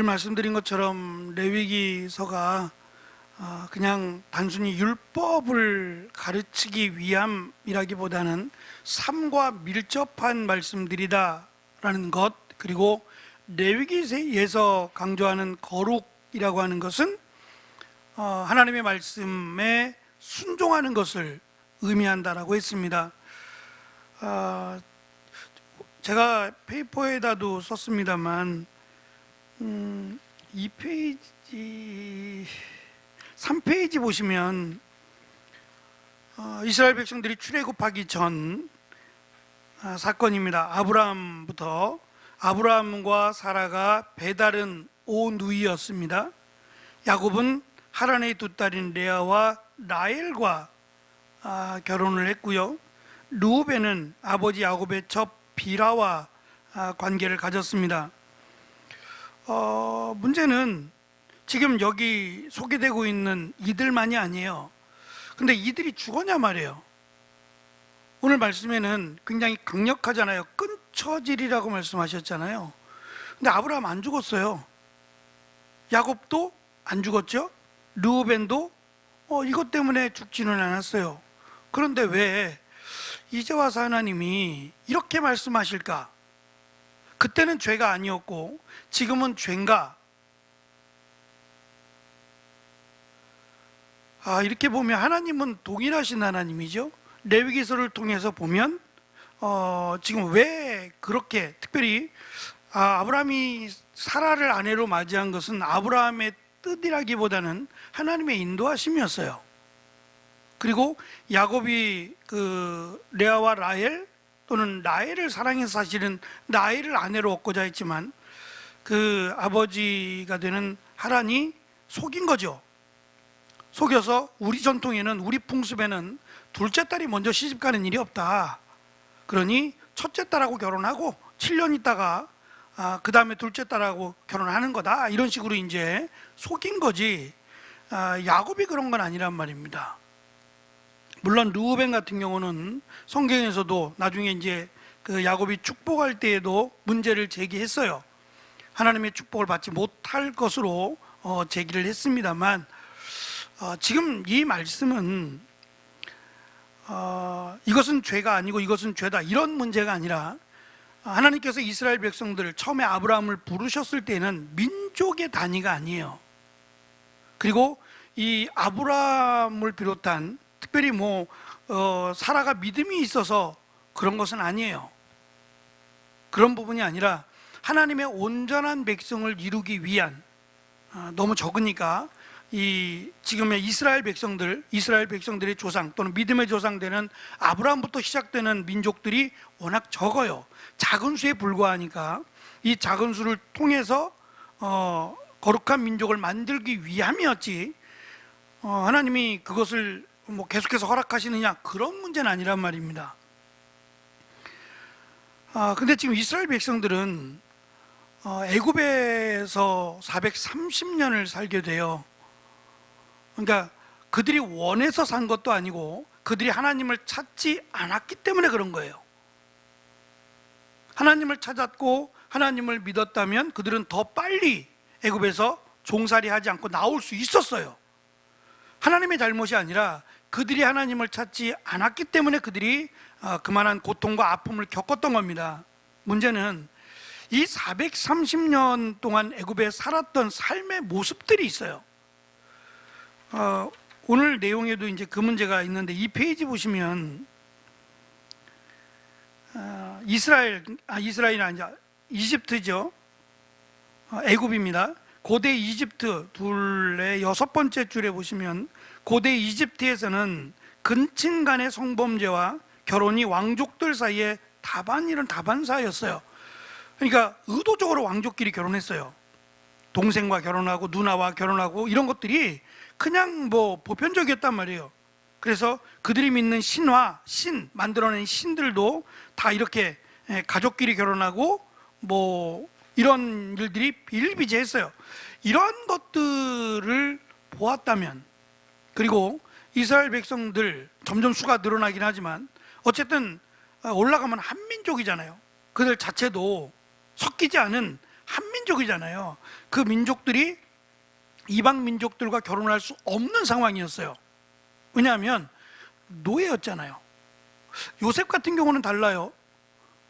말씀드린 것처럼 레위기서가 그냥 단순히 율법을 가르치기 위함이라기보다는 삶과 밀접한 말씀들이다라는 것, 그리고 레위기에서 강조하는 거룩이라고 하는 것은 하나님의 말씀에 순종하는 것을 의미한다라고 했습니다. 제가 페이퍼에다도 썼습니다만 2페이지 3페이지 보시면 이스라엘 백성들이 출애굽하기 전 사건입니다. 아브라함과 사라가 배다른 오누이였습니다. 야곱은 하란의 두 딸인 레아와 라헬과 결혼을 했고요. 르우벤은 아버지 야곱의 첩 비라와 관계를 가졌습니다. 문제는 지금 여기 소개되고 있는 이들만이 아니에요. 근데 이들이 죽었냐 말이에요. 오늘 말씀에는 굉장히 강력하잖아요. 끊처질이라고 말씀하셨잖아요. 근데 아브라함 안 죽었어요. 야곱도 안 죽었죠. 르우벤도 이것 때문에 죽지는 않았어요. 그런데 왜 이제 와서 하나님이 이렇게 말씀하실까? 그때는 죄가 아니었고 지금은 죄인가? 이렇게 보면 하나님은 동일하신 하나님이죠. 레위기서를 통해서 보면 지금 왜 그렇게 특별히 아브라함이 사라를 아내로 맞이한 것은 아브라함의 뜻이라기보다는 하나님의 인도하심이었어요. 그리고 야곱이 레아와 라헬 또는 라헬을 사랑해서 사실은 라헬을 아내로 얻고자 했지만 그 아버지가 되는 하란이 속인 거죠. 속여서 우리 전통에는, 우리 풍습에는 둘째 딸이 먼저 시집가는 일이 없다. 그러니 첫째 딸하고 결혼하고 7년 있다가 그 다음에 둘째 딸하고 결혼하는 거다. 이런 식으로 이제 속인 거지. 야곱이 그런 건 아니란 말입니다. 물론 르우벤 같은 경우는 성경에서도 나중에 이제 그 야곱이 축복할 때에도 문제를 제기했어요. 하나님의 축복을 받지 못할 것으로 제기를 했습니다만 지금 이 말씀은 이것은 죄가 아니고 이것은 죄다 이런 문제가 아니라 하나님께서 이스라엘 백성들을 처음에 아브라함을 부르셨을 때는 민족의 단위가 아니에요. 그리고 이 아브라함을 비롯한 특별히 사라가 믿음이 있어서 그런 것은 아니에요. 그런 부분이 아니라 하나님의 온전한 백성을 이루기 위한, 너무 적으니까 이 지금의 이스라엘 백성들의 조상 또는 믿음의 조상되는 아브라함부터 시작되는 민족들이 워낙 적어요. 작은 수에 불과하니까 이 작은 수를 통해서 거룩한 민족을 만들기 위함이었지 하나님이 그것을 계속해서 허락하시느냐, 그런 문제는 아니란 말입니다. 근데 지금 이스라엘 백성들은 애굽에서 430년을 살게 돼요. 그러니까 그들이 원해서 산 것도 아니고 그들이 하나님을 찾지 않았기 때문에 그런 거예요. 하나님을 찾았고 하나님을 믿었다면 그들은 더 빨리 애굽에서 종살이 하지 않고 나올 수 있었어요. 하나님의 잘못이 아니라 그들이 하나님을 찾지 않았기 때문에 그들이 그만한 고통과 아픔을 겪었던 겁니다. 문제는 이 430년 동안 애굽에 살았던 삶의 모습들이 있어요. 오늘 내용에도 이제 그 문제가 있는데 이 페이지 보시면 이스라엘이 아니라 이집트죠. 애굽입니다. 고대 이집트 둘의 6번째 줄에 보시면 고대 이집트에서는 근친 간의 성범죄와 결혼이 왕족들 사이에 다반사였어요. 그러니까 의도적으로 왕족끼리 결혼했어요. 동생과 결혼하고 누나와 결혼하고 이런 것들이 그냥 보편적이었단 말이에요. 그래서 그들이 믿는 만들어낸 신들도 다 이렇게 가족끼리 결혼하고 이런 일들이 비일비재했어요. 이런 것들을 보았다면, 그리고 이스라엘 백성들 점점 수가 늘어나긴 하지만 어쨌든 올라가면 한민족이잖아요. 그들 자체도 섞이지 않은 한민족이잖아요. 그 민족들이 이방 민족들과 결혼할 수 없는 상황이었어요. 왜냐하면 노예였잖아요. 요셉 같은 경우는 달라요.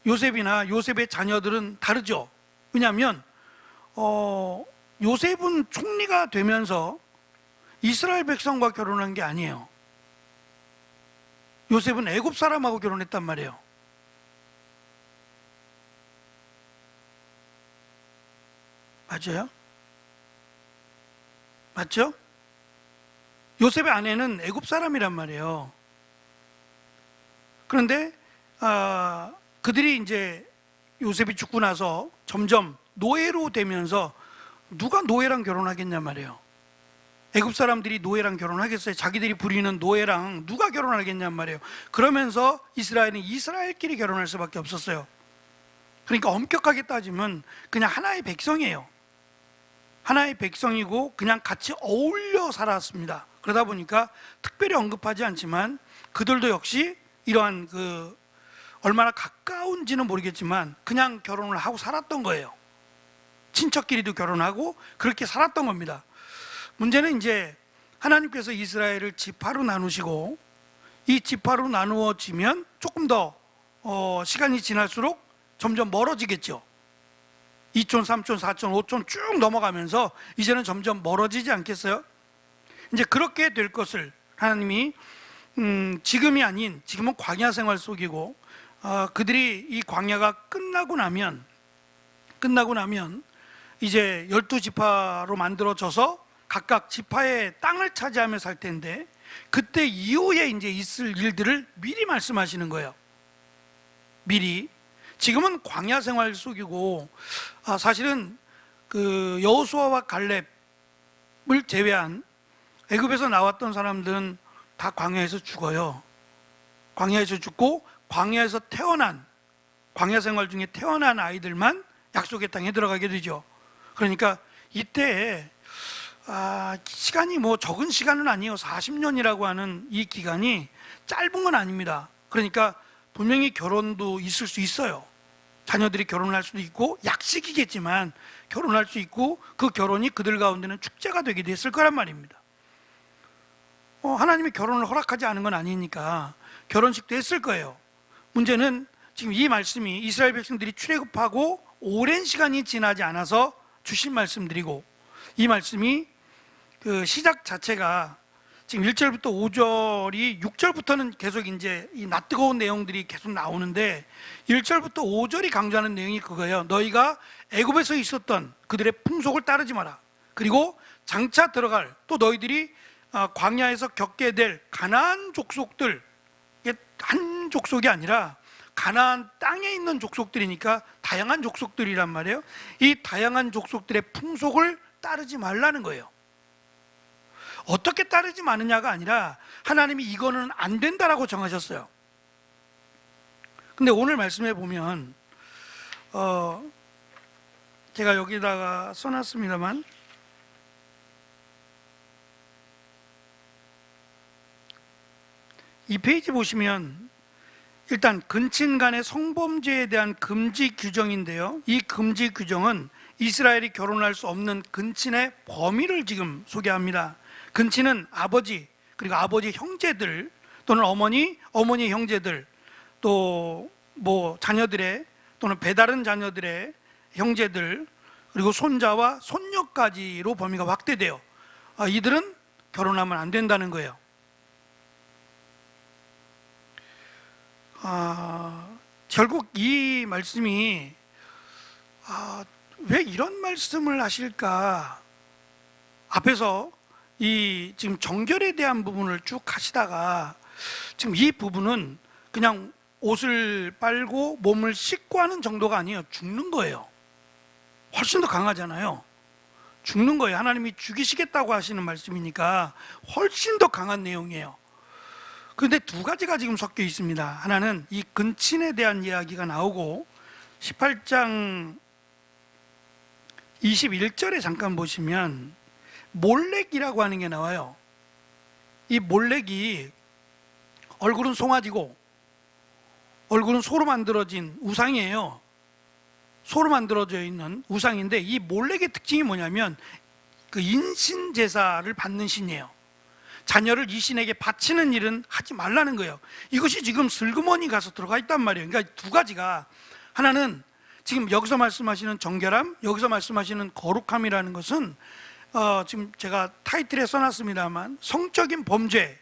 요셉이나 요셉의 자녀들은 다르죠. 왜냐하면 요셉은 총리가 되면서 이스라엘 백성과 결혼한 게 아니에요. 요셉은 애굽 사람하고 결혼했단 말이에요. 맞아요? 맞죠? 요셉의 아내는 애굽 사람이란 말이에요. 그런데 그들이 이제 요셉이 죽고 나서 점점 노예로 되면서 누가 노예랑 결혼하겠냐 말이에요. 애굽 사람들이 노예랑 결혼하겠어요? 자기들이 부리는 노예랑 누가 결혼하겠냐 말이에요. 그러면서 이스라엘은 이스라엘끼리 결혼할 수밖에 없었어요. 그러니까 엄격하게 따지면 그냥 하나의 백성이에요. 하나의 백성이고 그냥 같이 어울려 살았습니다. 그러다 보니까 특별히 언급하지 않지만 그들도 역시 이러한 얼마나 가까운지는 모르겠지만 그냥 결혼을 하고 살았던 거예요. 친척끼리도 결혼하고 그렇게 살았던 겁니다. 문제는 이제 하나님께서 이스라엘을 지파로 나누시고 이 지파로 나누어지면 조금 더 시간이 지날수록 점점 멀어지겠죠. 2촌, 3촌, 4촌, 5촌 쭉 넘어가면서 이제는 점점 멀어지지 않겠어요? 이제 그렇게 될 것을 하나님이 지금이 아닌, 지금은 광야 생활 속이고 그들이 이 광야가 끝나고 나면 이제 12지파로 만들어져서 각각 지파의 땅을 차지하며 살 텐데 그때 이후에 이제 있을 일들을 미리 말씀하시는 거예요. 미리. 지금은 광야 생활 속이고 사실은 그 여호수아와 갈렙을 제외한 애굽에서 나왔던 사람들은 다 광야에서 죽어요. 광야에서 죽고 광야에서 태어난, 광야 생활 중에 태어난 아이들만 약속의 땅에 들어가게 되죠. 그러니까 이때 시간이 뭐 적은 시간은 아니에요. 40년이라고 하는 이 기간이 짧은 건 아닙니다. 그러니까 분명히 결혼도 있을 수 있어요. 자녀들이 결혼할 수도 있고 약식이겠지만 결혼할 수 있고 그 결혼이 그들 가운데는 축제가 되기도 했을 거란 말입니다. 하나님이 결혼을 허락하지 않은 건 아니니까 결혼식도 했을 거예요. 문제는 지금 이 말씀이 이스라엘 백성들이 출애굽하고 오랜 시간이 지나지 않아서 주신 말씀드리고 이 말씀이 그 시작 자체가 지금 1절부터 5절이 6절부터는 계속 이제 이 낯뜨거운 내용들이 계속 나오는데 1절부터 5절이 강조하는 내용이 그거예요. 너희가 애굽에서 있었던 그들의 풍속을 따르지 마라. 그리고 장차 들어갈 또 너희들이 광야에서 겪게 될 가나안 족속들, 이게 한 족속이 아니라 가나안 땅에 있는 족속들이니까 다양한 족속들이란 말이에요. 이 다양한 족속들의 풍속을 따르지 말라는 거예요. 어떻게 따르지 마느냐가 아니라 하나님이 이거는 안 된다라고 정하셨어요. 근데 오늘 말씀해 보면 제가 여기다가 써놨습니다만 이 페이지 보시면 일단 근친 간의 성범죄에 대한 금지 규정인데요. 이 금지 규정은 이스라엘이 결혼할 수 없는 근친의 범위를 지금 소개합니다. 근친은 아버지, 그리고 아버지 형제들 또는 어머니의 형제들, 또 뭐 자녀들의 또는 배다른 자녀들의 형제들, 그리고 손자와 손녀까지로 범위가 확대돼요. 이들은 결혼하면 안 된다는 거예요. 결국 이 말씀이 왜 이런 말씀을 하실까? 앞에서 이 지금 정결에 대한 부분을 쭉 하시다가 지금 이 부분은 그냥 옷을 빨고 몸을 씻고 하는 정도가 아니에요. 죽는 거예요. 훨씬 더 강하잖아요. 죽는 거예요. 하나님이 죽이시겠다고 하시는 말씀이니까 훨씬 더 강한 내용이에요. 그런데 두 가지가 지금 섞여 있습니다. 하나는 이 근친에 대한 이야기가 나오고 18장 21절에 잠깐 보시면 몰렉이라고 하는 게 나와요. 이 몰렉이 얼굴은 송아지고 얼굴은 소로 만들어진 우상이에요. 소로 만들어져 있는 우상인데, 이 몰렉의 특징이 뭐냐면 그 인신 제사를 받는 신이에요. 자녀를 이 신에게 바치는 일은 하지 말라는 거예요. 이것이 지금 슬그머니 가서 들어가 있단 말이에요. 그러니까 두 가지가, 하나는 지금 여기서 말씀하시는 정결함, 여기서 말씀하시는 거룩함이라는 것은 지금 제가 타이틀에 써놨습니다만 성적인 범죄,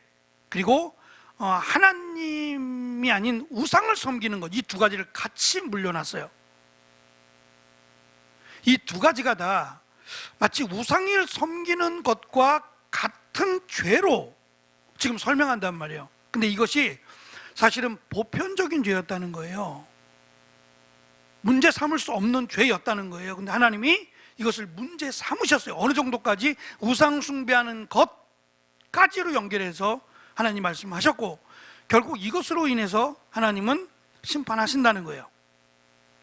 그리고 하나님이 아닌 우상을 섬기는 것, 이 두 가지를 같이 물려놨어요. 이 두 가지가 다 마치 우상을 섬기는 것과 같은 죄로 지금 설명한단 말이에요. 근데 이것이 사실은 보편적인 죄였다는 거예요. 문제 삼을 수 없는 죄였다는 거예요. 근데 하나님이 이것을 문제 삼으셨어요. 어느 정도까지? 우상 숭배하는 것까지로 연결해서 하나님 말씀하셨고, 결국 이것으로 인해서 하나님은 심판하신다는 거예요.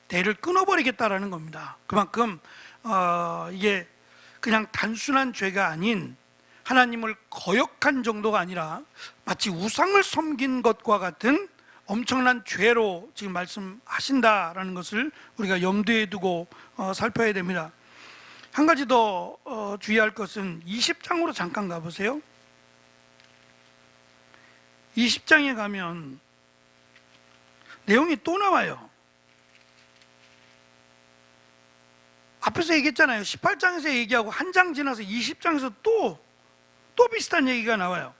대를 끊어버리겠다라는 겁니다. 그만큼 이게 그냥 단순한 죄가 아닌, 하나님을 거역한 정도가 아니라 마치 우상을 섬긴 것과 같은 엄청난 죄로 지금 말씀하신다라는 것을 우리가 염두에 두고 살펴야 됩니다. 한 가지 더 주의할 것은 20장으로 잠깐 가보세요. 20장에 가면 내용이 또 나와요. 앞에서 얘기했잖아요. 18장에서 얘기하고 한 장 지나서 20장에서 또 비슷한 얘기가 나와요.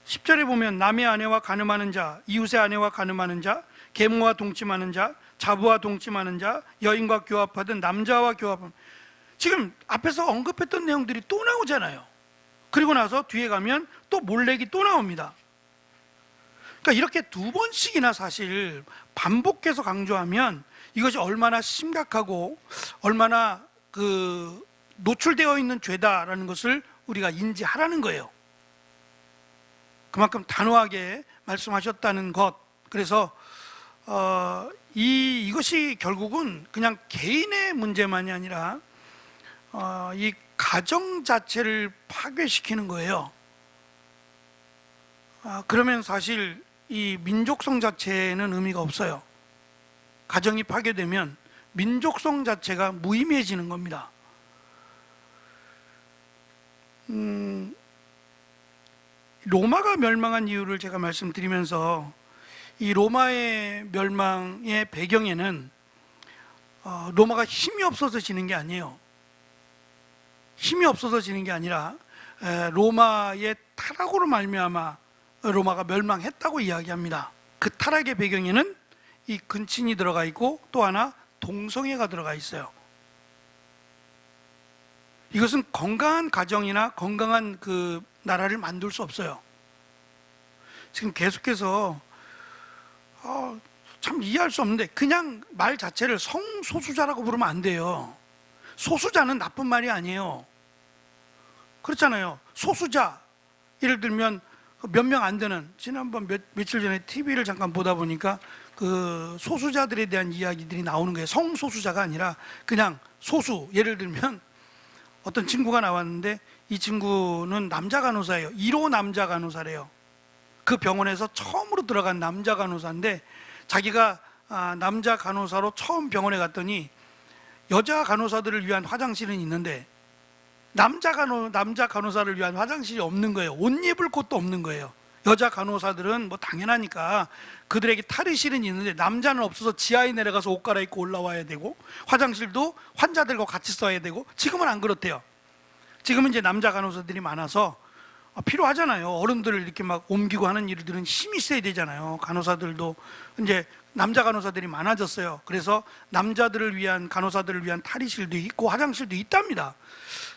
10절에 보면 남의 아내와 간음하는 자, 이웃의 아내와 간음하는 자, 계모와 동침하는 자, 자부와 동침하는 자, 여인과 교합하든 남자와 교합하는, 지금 앞에서 언급했던 내용들이 또 나오잖아요. 그리고 나서 뒤에 가면 또 몰렉이 또 나옵니다. 그러니까 이렇게 두 번씩이나 사실 반복해서 강조하면 이것이 얼마나 심각하고 얼마나 노출되어 있는 죄다라는 것을 우리가 인지하라는 거예요. 그만큼 단호하게 말씀하셨다는 것. 그래서 이것이 결국은 그냥 개인의 문제만이 아니라 이 가정 자체를 파괴시키는 거예요. 그러면 사실 이 민족성 자체는 의미가 없어요. 가정이 파괴되면 민족성 자체가 무의미해지는 겁니다. 로마가 멸망한 이유를 제가 말씀드리면서, 이 로마의 멸망의 배경에는 로마가 힘이 없어서 지는 게 아니에요. 힘이 없어서 지는 게 아니라 로마의 타락으로 말미암아 로마가 멸망했다고 이야기합니다. 그 타락의 배경에는 이 근친이 들어가 있고 또 하나 동성애가 들어가 있어요. 이것은 건강한 가정이나 건강한 그 나라를 만들 수 없어요. 지금 계속해서 참 이해할 수 없는데, 그냥 말 자체를 성소수자라고 부르면 안 돼요. 소수자는 나쁜 말이 아니에요. 그렇잖아요. 소수자, 예를 들면 몇 명 안 되는, 지난번 며칠 전에 TV를 잠깐 보다 보니까 그 소수자들에 대한 이야기들이 나오는 거예요. 성소수자가 아니라 그냥 소수. 예를 들면 어떤 친구가 나왔는데, 이 친구는 남자 간호사예요. 1호 남자 간호사래요. 그 병원에서 처음으로 들어간 남자 간호사인데, 자기가 남자 간호사로 처음 병원에 갔더니 여자 간호사들을 위한 화장실은 있는데 남자 간호사를 위한 화장실이 없는 거예요. 옷 입을 곳도 없는 거예요. 여자 간호사들은 뭐 당연하니까 그들에게 탈의실은 있는데 남자는 없어서 지하에 내려가서 옷 갈아입고 올라와야 되고, 화장실도 환자들과 같이 써야 되고. 지금은 안 그렇대요. 지금은 이제 남자 간호사들이 많아서 필요하잖아요. 어른들을 이렇게 막 옮기고 하는 일들은 힘이 있어야 되잖아요. 간호사들도 이제 남자 간호사들이 많아졌어요. 그래서 남자들을 위한, 간호사들을 위한 탈의실도 있고 화장실도 있답니다.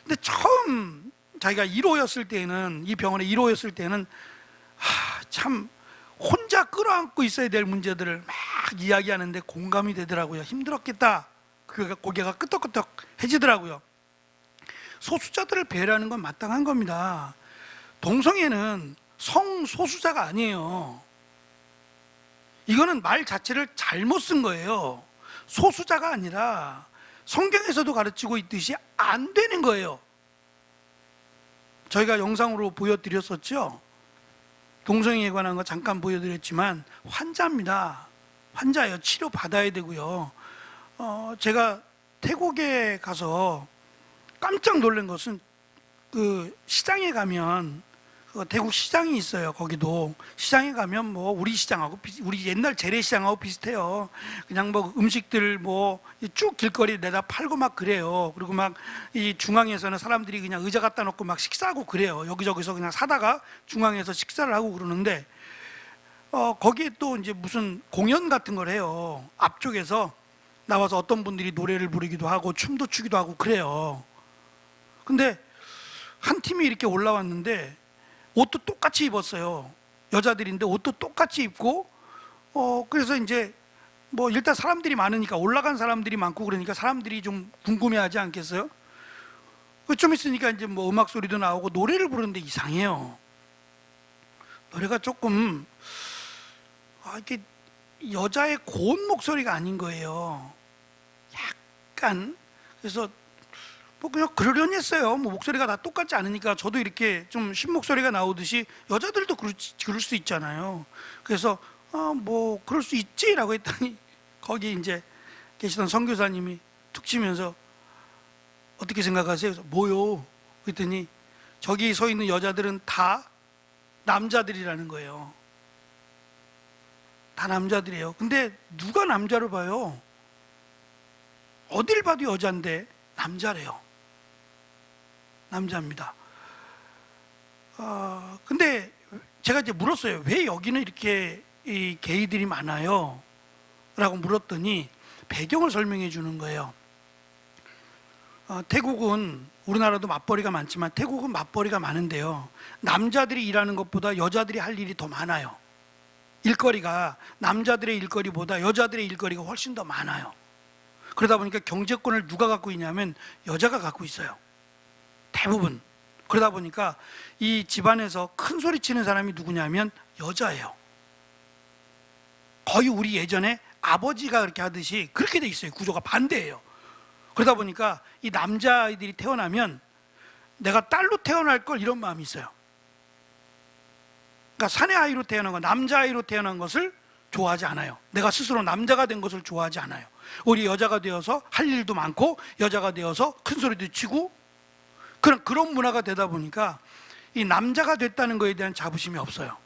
근데 처음 자기가 1호였을 때는, 이 병원에 1호였을 때는 참 혼자 끌어안고 있어야 될 문제들을 막 이야기하는데 공감이 되더라고요. 힘들었겠다. 고개가 끄덕끄덕해지더라고요. 소수자들을 배려하는 건 마땅한 겁니다. 동성애는 성소수자가 아니에요. 이거는 말 자체를 잘못 쓴 거예요. 소수자가 아니라 성경에서도 가르치고 있듯이 안 되는 거예요. 저희가 영상으로 보여드렸었죠. 동성애에 관한 거 잠깐 보여드렸지만 환자입니다. 환자예요. 치료 받아야 되고요. 제가 태국에 가서 깜짝 놀란 것은 그 시장에 가면 그 태국 시장이 있어요. 거기도 시장에 가면 뭐 우리 시장하고 우리 옛날 재래시장하고 비슷해요. 그냥 뭐 음식들 뭐 쭉 길거리 내다 팔고 막 그래요. 그리고 막 이 중앙에서는 사람들이 그냥 의자 갖다 놓고 막 식사하고 그래요. 여기저기서 그냥 사다가 중앙에서 식사를 하고 그러는데 거기에 또 이제 무슨 공연 같은 걸 해요. 앞쪽에서 나와서 어떤 분들이 노래를 부르기도 하고 춤도 추기도 하고 그래요. 근데 한 팀이 이렇게 올라왔는데 옷도 똑같이 입었어요. 여자들인데 옷도 똑같이 입고 그래서 이제 뭐 일단 사람들이 많으니까 올라간 사람들이 많고 그러니까 사람들이 좀 궁금해하지 않겠어요? 좀 있으니까 이제 뭐 음악 소리도 나오고 노래를 부르는데 이상해요. 노래가 조금 이렇게 여자의 고운 목소리가 아닌 거예요. 약간 그래서 뭐 그냥 그러려니 했어요. 뭐 목소리가 다 똑같지 않으니까 저도 이렇게 좀 신목소리가 나오듯이 여자들도 그럴 수 있잖아요. 그래서 뭐 그럴 수 있지라고 했더니 거기 이제 계시던 선교사님이 툭 치면서 어떻게 생각하세요? 그래서 뭐요? 그랬더니 저기 서 있는 여자들은 다 남자들이라는 거예요. 다 남자들이에요. 근데 누가 남자로 봐요? 어딜 봐도 여자인데 남자래요. 남자입니다. 근데 제가 이제 물었어요. 왜 여기는 이렇게 이 게이들이 많아요? 라고 물었더니 배경을 설명해 주는 거예요. 태국은 우리나라도 맞벌이가 많지만 태국은 맞벌이가 많은데요. 남자들이 일하는 것보다 여자들이 할 일이 더 많아요. 일거리가 남자들의 일거리보다 여자들의 일거리가 훨씬 더 많아요. 그러다 보니까 경제권을 누가 갖고 있냐면 여자가 갖고 있어요. 대부분. 그러다 보니까 이 집안에서 큰 소리 치는 사람이 누구냐면 여자예요. 거의 우리 예전에 아버지가 그렇게 하듯이 그렇게 돼 있어요. 구조가 반대예요. 그러다 보니까 이 남자아이들이 태어나면 내가 딸로 태어날 걸 이런 마음이 있어요. 그러니까 사내 아이로 태어난 거, 남자아이로 태어난 것을 좋아하지 않아요. 내가 스스로 남자가 된 것을 좋아하지 않아요. 우리 여자가 되어서 할 일도 많고 여자가 되어서 큰 소리도 치고 그런 문화가 되다 보니까 이 남자가 됐다는 것에 대한 자부심이 없어요.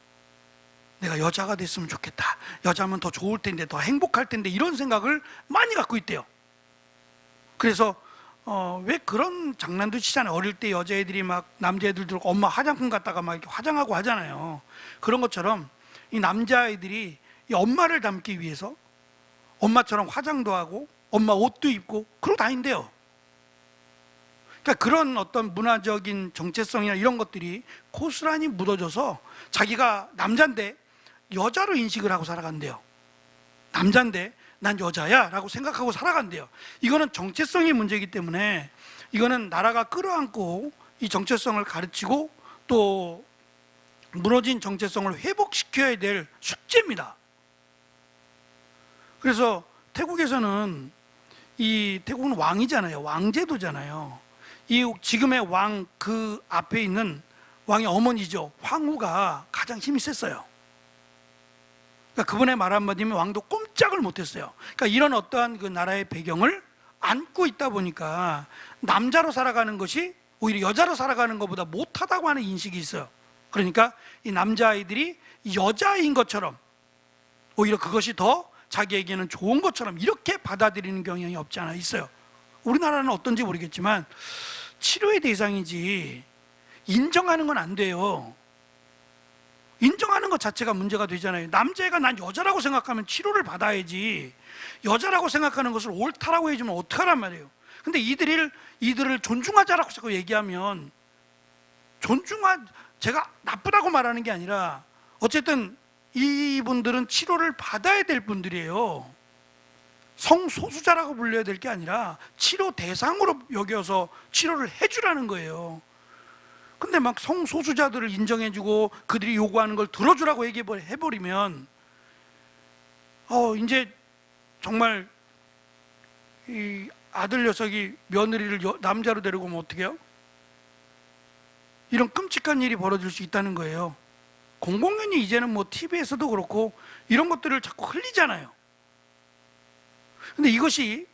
내가 여자가 됐으면 좋겠다. 여자면 더 좋을 텐데, 더 행복할 텐데 이런 생각을 많이 갖고 있대요. 그래서 왜 그런 장난도 치잖아요. 어릴 때 여자애들이 막 남자애들 들고 엄마 화장품 갖다가 막 이렇게 화장하고 하잖아요. 그런 것처럼 이 남자아이들이 이 엄마를 닮기 위해서 엄마처럼 화장도 하고 엄마 옷도 입고 그러고 다닌대요. 그러니까 그런 어떤 문화적인 정체성이나 이런 것들이 고스란히 묻어져서 자기가 남잔데 여자로 인식을 하고 살아간대요. 남잔데 난 여자야 라고 생각하고 살아간대요. 이거는 정체성의 문제이기 때문에 이거는 나라가 끌어안고 이 정체성을 가르치고 또 무너진 정체성을 회복시켜야 될 숙제입니다. 그래서 태국에서는 태국은 왕이잖아요. 왕제도잖아요. 이 지금의 왕 그 앞에 있는 왕의 어머니죠. 황후가 가장 힘이 셌어요. 그러니까 그분의 말 한마디면 왕도 꼼짝을 못했어요. 그러니까 이런 어떠한 그 나라의 배경을 안고 있다 보니까 남자로 살아가는 것이 오히려 여자로 살아가는 것보다 못하다고 하는 인식이 있어요. 그러니까 이 남자아이들이 여자인 것처럼 오히려 그것이 더 자기에게는 좋은 것처럼 이렇게 받아들이는 경향이 없지 않아 있어요. 우리나라는 어떤지 모르겠지만 치료의 대상이지 인정하는 건 안 돼요. 인정하는 것 자체가 문제가 되잖아요. 남자애가 난 여자라고 생각하면 치료를 받아야지 여자라고 생각하는 것을 옳다라고 해주면 어떡하란 말이에요. 근데 이들을 존중하자라고 자꾸 얘기하면 제가 나쁘다고 말하는 게 아니라 어쨌든 이분들은 치료를 받아야 될 분들이에요. 성소수자라고 불려야 될 게 아니라 치료 대상으로 여겨서 치료를 해주라는 거예요. 근데 막 성소수자들을 인정해주고 그들이 요구하는 걸 들어주라고 얘기해버리면 이제 정말 이 아들 녀석이 며느리를 남자로 데리고 오면 어떻게 해요? 이런 끔찍한 일이 벌어질 수 있다는 거예요. 공공연히 이제는 뭐 TV에서도 그렇고 이런 것들을 자꾸 흘리잖아요. 근데 이것이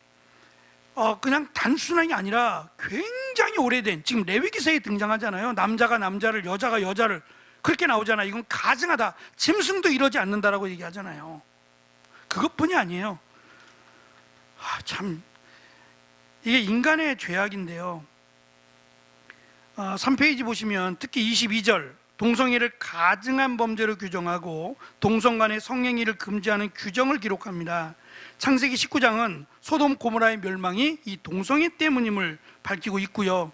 그냥 단순한 게 아니라 굉장히 오래된, 지금 레위기서에 등장하잖아요. 남자가 남자를, 여자가 여자를, 그렇게 나오잖아요. 이건 가증하다, 짐승도 이러지 않는다라고 얘기하잖아요. 그것뿐이 아니에요. 참 이게 인간의 죄악인데요. 3페이지 보시면 특히 22절, 동성애를 가증한 범죄로 규정하고 동성 간의 성행위를 금지하는 규정을 기록합니다. 창세기 19장은 소돔 고모라의 멸망이 이 동성애 때문임을 밝히고 있고요.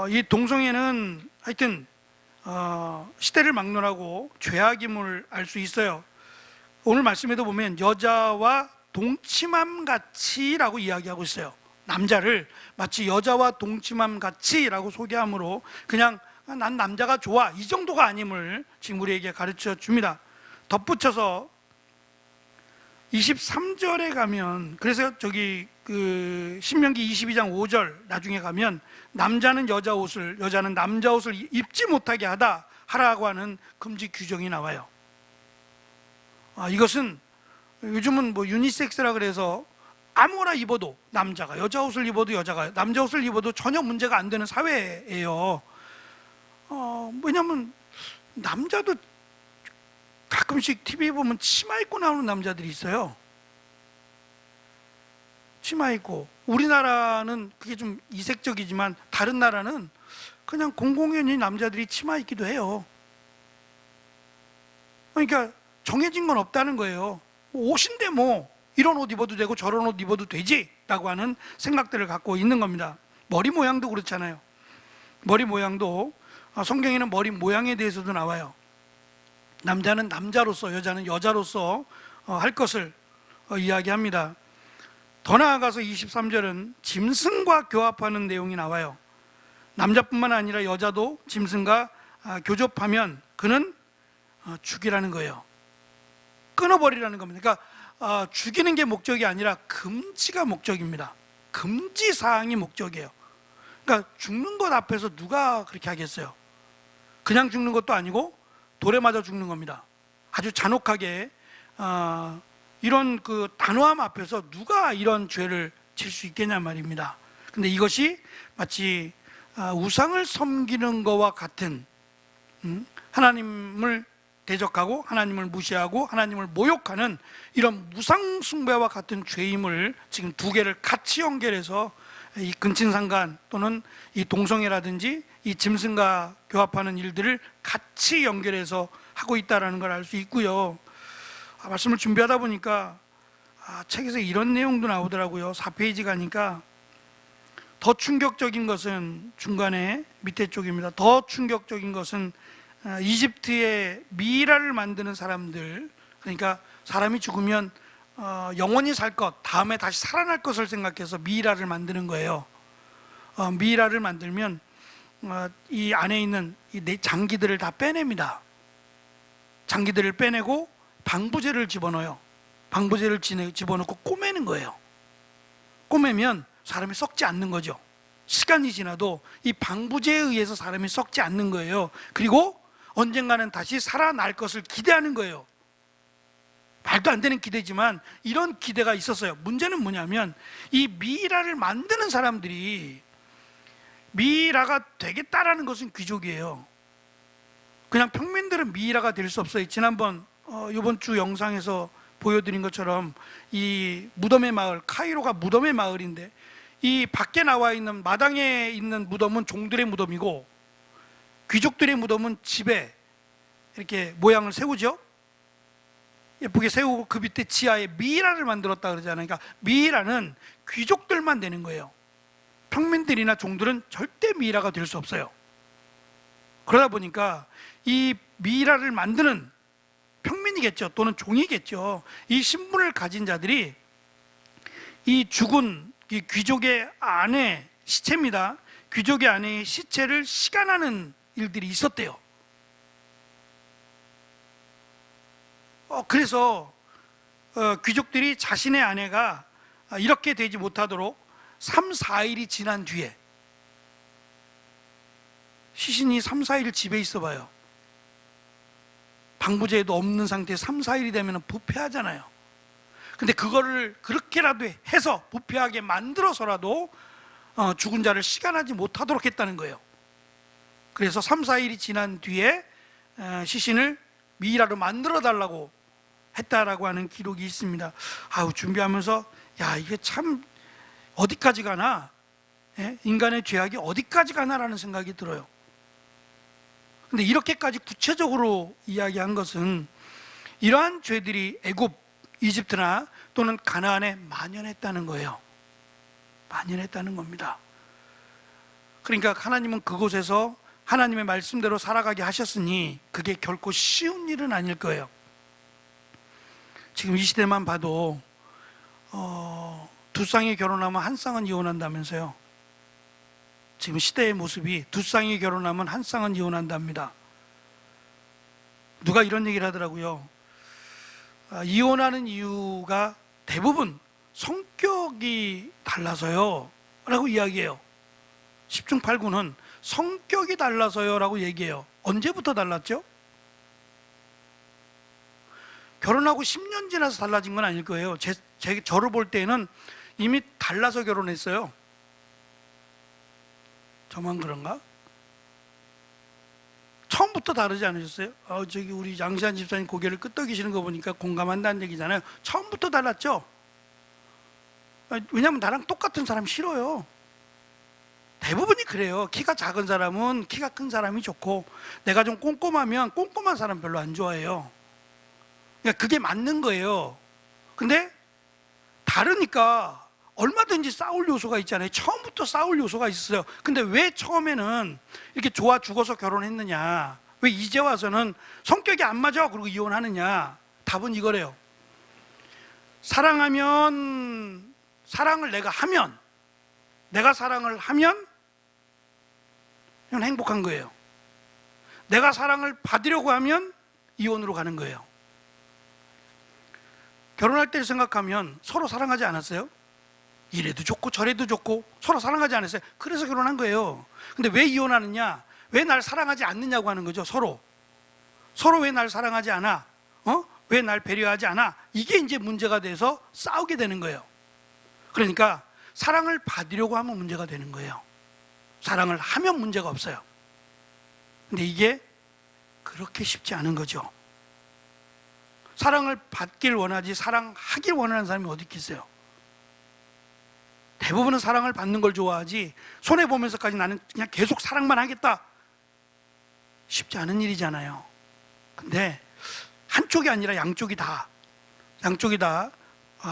이 동성애는 하여튼 시대를 막론하고 죄악임을 알 수 있어요. 오늘 말씀에도 보면 여자와 동침함 같이라고 이야기하고 있어요. 남자를 마치 여자와 동침함 같이라고 소개함으로 그냥 난 남자가 좋아, 이 정도가 아님을 지금 우리에게 가르쳐 줍니다. 덧붙여서 23절에 가면, 그래서 저기 신명기 22장 5절 나중에 가면 남자는 여자 옷을, 여자는 남자 옷을 입지 못하게 하라고 하는 금지 규정이 나와요. 이것은 요즘은 뭐 유니섹스라 그래서 아무거나 입어도, 남자가 여자 옷을 입어도 여자가 남자 옷을 입어도 전혀 문제가 안 되는 사회예요. 왜냐면 남자도 가끔씩 TV에 보면 치마 입고 나오는 남자들이 있어요. 치마 입고. 우리나라는 그게 좀 이색적이지만 다른 나라는 그냥 공공연히 남자들이 치마 입기도 해요. 그러니까 정해진 건 없다는 거예요. 옷인데 뭐 이런 옷 입어도 되고 저런 옷 입어도 되지 라고 하는 생각들을 갖고 있는 겁니다. 머리 모양도 그렇잖아요. 머리 모양도 성경에는 머리 모양에 대해서도 나와요. 남자는 남자로서, 여자는 여자로서 할 것을 이야기합니다. 더 나아가서 23절은 짐승과 교합하는 내용이 나와요. 남자뿐만 아니라 여자도 짐승과 교접하면 그는 죽이라는 거예요. 끊어버리라는 겁니다. 그러니까 죽이는 게 목적이 아니라 금지가 목적입니다. 금지 사항이 목적이에요. 그러니까 죽는 것 앞에서 누가 그렇게 하겠어요? 그냥 죽는 것도 아니고 돌에 맞아 죽는 겁니다. 아주 잔혹하게. 이런 그 단호함 앞에서 누가 이런 죄를 질 수 있겠냐 말입니다. 근데 이것이 마치 우상을 섬기는 것과 같은, 하나님을 대적하고 하나님을 무시하고 하나님을 모욕하는 이런 무상 숭배와 같은 죄임을 지금 두 개를 같이 연결해서 이 근친상간 또는 이 동성애라든지 이 짐승과 교합하는 일들을 같이 연결해서 하고 있다는 걸 알 수 있고요. 말씀을 준비하다 보니까 책에서 이런 내용도 나오더라고요. 4페이지 가니까 더 충격적인 것은 중간에 밑에 쪽입니다. 더 충격적인 것은 이집트의 미이라를 만드는 사람들, 그러니까 사람이 죽으면 영원히 살 것, 다음에 다시 살아날 것을 생각해서 미이라를 만드는 거예요. 미이라를 만들면 이 안에 있는 이 장기들을 다 빼냅니다. 장기들을 빼내고 방부제를 집어넣어요. 방부제를 집어넣고 꼬매는 거예요. 꼬매면 사람이 썩지 않는 거죠. 시간이 지나도 이 방부제에 의해서 사람이 썩지 않는 거예요. 그리고 언젠가는 다시 살아날 것을 기대하는 거예요. 말도 안 되는 기대지만 이런 기대가 있었어요. 문제는 뭐냐면 이 미이라를 만드는 사람들이 미이라가 되겠다라는 것은 귀족이에요. 그냥 평민들은 미이라가 될 수 없어요. 지난번 이번 주 영상에서 보여드린 것처럼 이 무덤의 마을, 카이로가 무덤의 마을인데 이 밖에 나와 있는 마당에 있는 무덤은 종들의 무덤이고 귀족들의 무덤은 집에 이렇게 모양을 세우죠. 예쁘게 세우고 그 밑에 지하에 미이라를 만들었다 그러잖아요. 그러니까 미이라는 귀족들만 되는 거예요. 평민들이나 종들은 절대 미이라가 될 수 없어요. 그러다 보니까 이 미이라를 만드는 평민이겠죠. 또는 종이겠죠. 이 신분을 가진 자들이 이 죽은 이 귀족의 아내 시체입니다. 귀족의 아내의 시체를 시간하는 일들이 있었대요. 그래서 귀족들이 자신의 아내가 이렇게 되지 못하도록 3, 4일이 지난 뒤에, 시신이 3, 4일 집에 있어 봐요. 방부제도 없는 상태에 3, 4일이 되면 부패하잖아요. 근데 그거를 그렇게라도 해서 부패하게 만들어서라도 죽은 자를 시간하지 못하도록 했다는 거예요. 그래서 3, 4일이 지난 뒤에 시신을 미이라로 만들어 달라고 했다라고 하는 기록이 있습니다. 준비하면서 이게 참 어디까지 가나, 인간의 죄악이 어디까지 가나라는 생각이 들어요. 근데 이렇게까지 구체적으로 이야기한 것은 이러한 죄들이 애굽, 이집트나 또는 가나안에 만연했다는 거예요. 만연했다는 겁니다. 그러니까 하나님은 그곳에서 하나님의 말씀대로 살아가게 하셨으니 그게 결코 쉬운 일은 아닐 거예요. 지금 이 시대만 봐도 두 쌍이 결혼하면 한 쌍은 이혼한다면서요. 지금 시대의 모습이 두 쌍이 결혼하면 한 쌍은 이혼한답니다. 누가 이런 얘기를 하더라고요. 이혼하는 이유가 대부분 성격이 달라서요 라고 이야기해요. 10중 8구는 성격이 달라서요 라고 얘기해요. 언제부터 달랐죠? 결혼하고 10년 지나서 달라진 건 아닐 거예요. 저를 볼 때는 이미 달라서 결혼했어요. 저만 그런가? 처음부터 다르지 않으셨어요? 저기 우리 양시한 집사님 고개를 끄덕이시는 거 보니까 공감한다는 얘기잖아요. 처음부터 달랐죠? 왜냐하면 나랑 똑같은 사람 싫어요. 대부분이 그래요. 키가 작은 사람은 키가 큰 사람이 좋고, 내가 좀 꼼꼼하면 꼼꼼한 사람 별로 안 좋아해요. 그러니까 그게 맞는 거예요. 근데 다르니까 얼마든지 싸울 요소가 있잖아요. 처음부터 싸울 요소가 있어요. 근데 왜 처음에는 이렇게 좋아 죽어서 결혼했느냐? 왜 이제 와서는 성격이 안 맞아 그러고 이혼하느냐? 답은 이거래요. 사랑하면, 사랑을 내가 사랑을 하면 이건 행복한 거예요. 내가 사랑을 받으려고 하면 이혼으로 가는 거예요. 결혼할 때를 생각하면 서로 사랑하지 않았어요? 이래도 좋고 저래도 좋고 서로 사랑하지 않았어요? 그래서 결혼한 거예요. 근데 왜 이혼하느냐? 왜 날 사랑하지 않느냐고 하는 거죠. 서로 왜 날 사랑하지 않아? 왜 날 배려하지 않아? 이게 이제 문제가 돼서 싸우게 되는 거예요. 그러니까 사랑을 받으려고 하면 문제가 되는 거예요. 사랑을 하면 문제가 없어요. 근데 이게 그렇게 쉽지 않은 거죠. 사랑을 받길 원하지 사랑하길 원하는 사람이 어디 있겠어요? 대부분은 사랑을 받는 걸 좋아하지, 손해보면서까지 나는 그냥 계속 사랑만 하겠다, 쉽지 않은 일이잖아요. 근데 한쪽이 아니라 양쪽이 다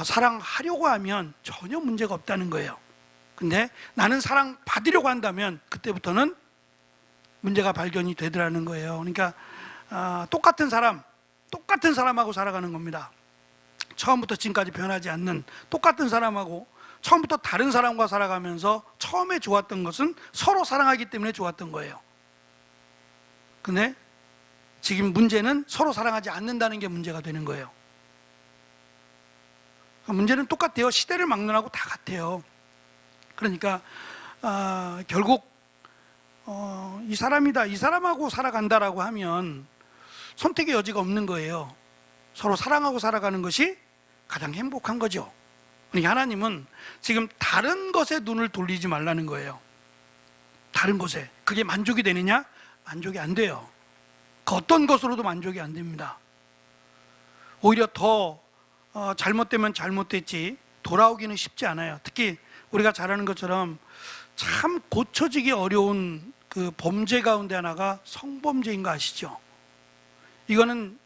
사랑하려고 하면 전혀 문제가 없다는 거예요. 근데 나는 사랑 받으려고 한다면 그때부터는 문제가 발견이 되더라는 거예요. 그러니까 똑같은 사람하고 살아가는 겁니다. 처음부터 지금까지 변하지 않는 똑같은 사람하고 처음부터 다른 사람과 살아가면서 처음에 좋았던 것은 서로 사랑하기 때문에 좋았던 거예요. 근데 지금 문제는 서로 사랑하지 않는다는 게 문제가 되는 거예요. 문제는 똑같아요. 시대를 막론하고 다 같아요. 그러니까 결국 이 사람이다, 이 사람하고 살아간다라고 하면 선택의 여지가 없는 거예요. 서로 사랑하고 살아가는 것이 가장 행복한 거죠. 그러니까 하나님은 지금 다른 것에 눈을 돌리지 말라는 거예요. 다른 것에. 그게 만족이 되느냐? 만족이 안 돼요. 그 어떤 것으로도 만족이 안 됩니다. 오히려 더 잘못되면 잘못됐지 돌아오기는 쉽지 않아요. 특히 우리가 잘 아는 것처럼 참 고쳐지기 어려운 그 범죄 가운데 하나가 성범죄인 거 아시죠? 이거는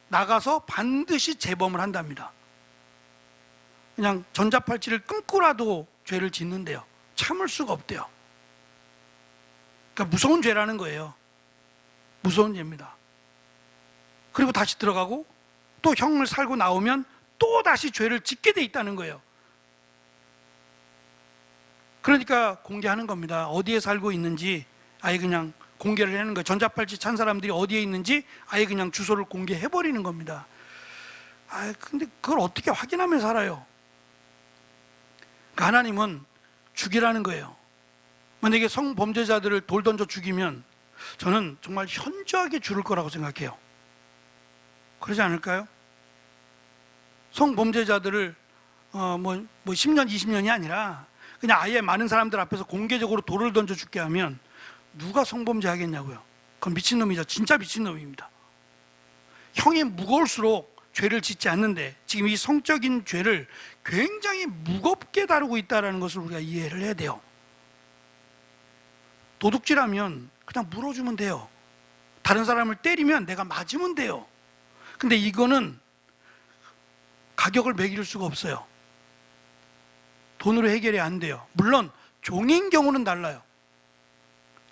나가서 반드시 재범을 한답니다. 그냥 전자팔찌를 끊고라도 죄를 짓는데요. 참을 수가 없대요. 그러니까 무서운 죄라는 거예요. 무서운 죄입니다. 그리고 다시 들어가고 또 형을 살고 나오면 또 다시 죄를 짓게 돼 있다는 거예요. 그러니까 공개하는 겁니다. 어디에 살고 있는지 아예 그냥 공개를 하는 거예요. 전자팔찌 찬 사람들이 어디에 있는지 아예 그냥 주소를 공개해버리는 겁니다. 근데 그걸 어떻게 확인하며 살아요? 그러니까 하나님은 죽이라는 거예요. 만약에 성범죄자들을 돌 던져 죽이면 저는 정말 현저하게 줄을 거라고 생각해요. 그러지 않을까요? 성범죄자들을 뭐 10년, 20년이 아니라 그냥 아예 많은 사람들 앞에서 공개적으로 돌을 던져 죽게 하면 누가 성범죄 하겠냐고요. 그건 미친놈이죠. 진짜 미친놈입니다. 형이 무거울수록 죄를 짓지 않는데 지금 이 성적인 죄를 굉장히 무겁게 다루고 있다는 것을 우리가 이해를 해야 돼요. 도둑질하면 그냥 물어주면 돼요. 다른 사람을 때리면 내가 맞으면 돼요. 근데 이거는 가격을 매길 수가 없어요. 돈으로 해결이 안 돼요. 물론 종인 경우는 달라요.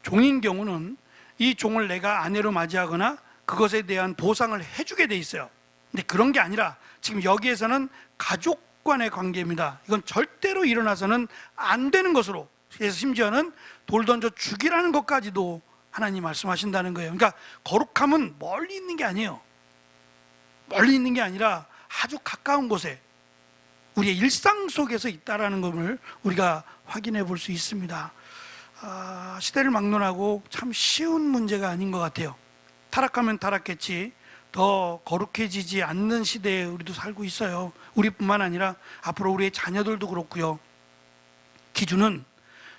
종인 경우는 이 종을 내가 아내로 맞이하거나 그것에 대한 보상을 해주게 돼 있어요. 근데 그런 게 아니라 지금 여기에서는 가족 간의 관계입니다. 이건 절대로 일어나서는 안 되는 것으로, 그래서 심지어는 돌 던져 죽이라는 것까지도 하나님 말씀하신다는 거예요. 그러니까 거룩함은 멀리 있는 게 아니에요. 멀리 있는 게 아니라 아주 가까운 곳에 우리의 일상 속에서 있다라는 것을 우리가 확인해 볼 수 있습니다. 시대를 막론하고 참 쉬운 문제가 아닌 것 같아요. 타락하면 타락했지 더 거룩해지지 않는 시대에 우리도 살고 있어요. 우리뿐만 아니라 앞으로 우리의 자녀들도 그렇고요. 기준은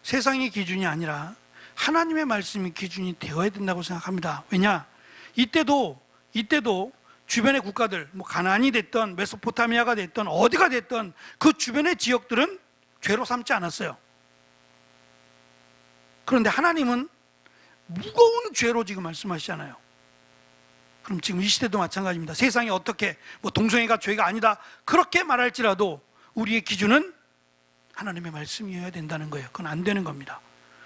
세상의 기준이 아니라 하나님의 말씀이 기준이 되어야 된다고 생각합니다. 왜냐? 이때도 주변의 국가들, 뭐 가나안이 됐던 메소포타미아가 됐던 어디가 됐던 그 주변의 지역들은 죄로 삼지 않았어요. 그런데 하나님은 무거운 죄로 지금 말씀하시잖아요. 그럼 지금 이 시대도 마찬가지입니다. 세상이 어떻게 뭐 동성애가 죄가 아니다 그렇게 말할지라도 우리의 기준은 하나님의 말씀이어야 된다는 거예요. 그건 안 되는 겁니다.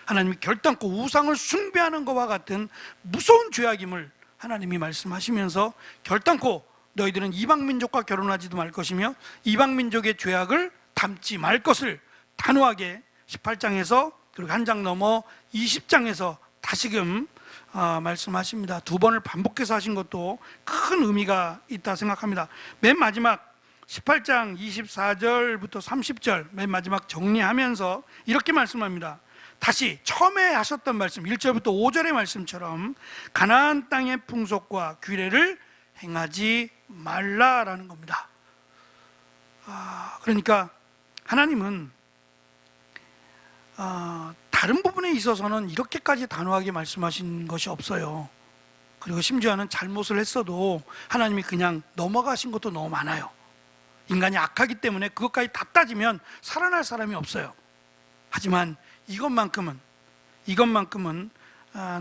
하나님이 결단코 우상을 숭배하는 것과 같은 무서운 죄악임을 하나님이 말씀하시면서 결단코 너희들은 이방민족과 결혼하지도 말 것이며 이방민족의 죄악을 담지 말 것을 단호하게 18장에서 그리고 한 장 넘어 20장에서 다시금 말씀하십니다. 두 번을 반복해서 하신 것도 큰 의미가 있다 생각합니다. 맨 마지막 18장 24절부터 30절 맨 마지막 정리하면서 이렇게 말씀합니다. 다시 처음에 하셨던 말씀 1절부터 5절의 말씀처럼 가나안 땅의 풍속과 규례를 행하지 말라라는 겁니다. 그러니까 하나님은 다른 부분에 있어서는 이렇게까지 단호하게 말씀하신 것이 없어요. 그리고 심지어는 잘못을 했어도 하나님이 그냥 넘어가신 것도 너무 많아요. 인간이 악하기 때문에 그것까지 다 따지면 살아날 사람이 없어요. 하지만 이것만큼은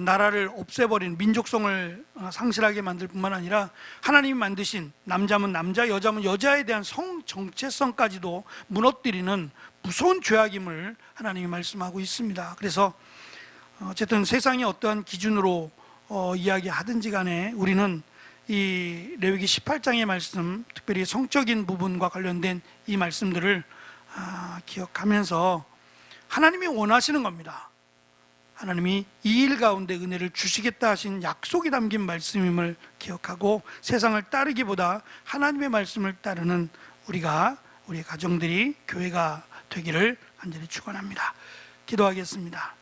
나라를 없애버린 민족성을 상실하게 만들 뿐만 아니라 하나님이 만드신 남자면 남자, 여자면 여자에 대한 성 정체성까지도 무너뜨리는 무서운 죄악임을 하나님이 말씀하고 있습니다. 그래서 어쨌든 세상이 어떠한 기준으로 이야기하든지 간에 우리는 이 레위기 18장의 말씀, 특별히 성적인 부분과 관련된 이 말씀들을 기억하면서 하나님이 원하시는 겁니다. 하나님이 이 일 가운데 은혜를 주시겠다 하신 약속이 담긴 말씀임을 기억하고 세상을 따르기보다 하나님의 말씀을 따르는 우리의 가정들이 교회가 되기를 간절히 축원합니다. 기도하겠습니다.